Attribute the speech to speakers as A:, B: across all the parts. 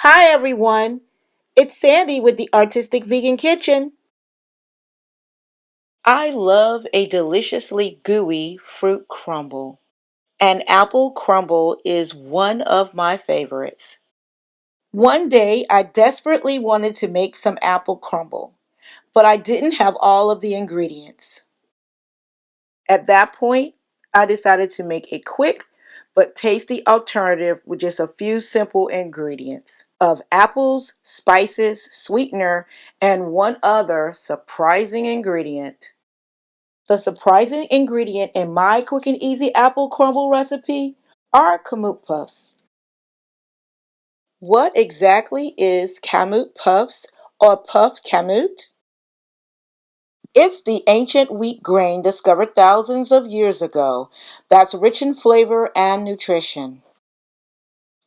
A: Hi everyone, it's Sandy with the Artistic Vegan Kitchen. I love a deliciously gooey fruit crumble. An apple crumble is one of my favorites. One day I desperately wanted to make some apple crumble, but I didn't have all of the ingredients. At that point, I decided to make a quick but tasty alternative with just a few simple ingredients of apples, spices, sweetener, and one other surprising ingredient. The surprising ingredient in my quick and easy apple crumble recipe are kamut puffs. What exactly is kamut puffs or puffed kamut? It's the ancient wheat grain discovered thousands of years ago that's rich in flavor and nutrition.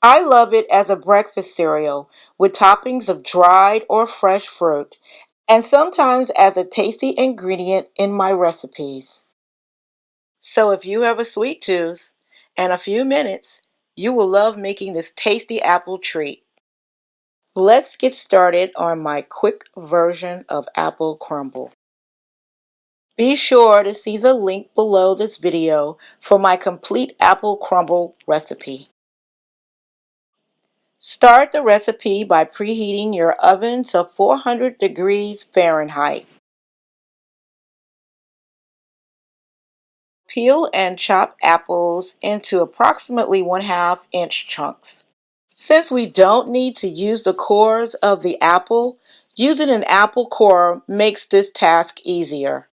A: I love it as a breakfast cereal with toppings of dried or fresh fruit, and sometimes as a tasty ingredient in my recipes. So if you have a sweet tooth and a few minutes, you will love making this tasty apple treat. Let's get started on my quick version of apple crumble. Be sure to see the link below this video for my complete apple crumble recipe. Start the recipe by preheating your oven to 400 degrees Fahrenheit. Peel and chop apples into approximately 1/2 inch chunks. Since we don't need to use the cores of the apple, using an apple core makes this task easier.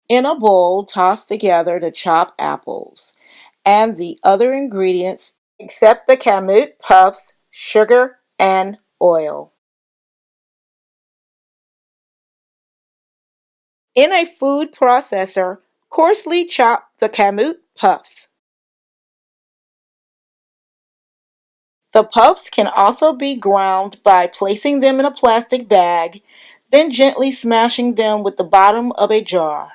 A: In a bowl, toss together the chopped apples and the other ingredients except the kamut puffs, sugar, and oil. In a food processor, coarsely chop the kamut puffs. The puffs can also be ground by placing them in a plastic bag, then gently smashing them with the bottom of a jar.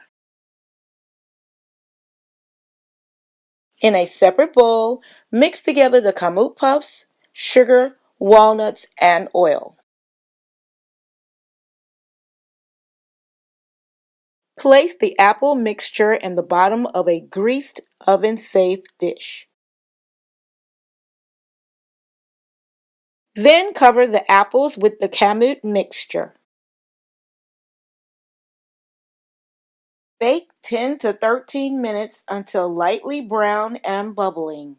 A: In a separate bowl, mix together the kamut puffs, sugar, walnuts, and oil. Place the apple mixture in the bottom of a greased oven-safe dish. Then cover the apples with the kamut mixture. Bake 10 to 13 minutes until lightly brown and bubbling.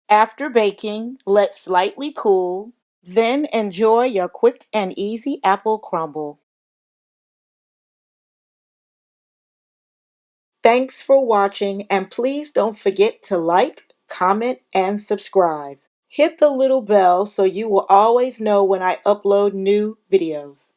A: After baking, let slightly cool, then enjoy your quick and easy apple crumble. Thanks for watching, and please don't forget to like, comment, and subscribe. Hit the little bell so you will always know when I upload new videos.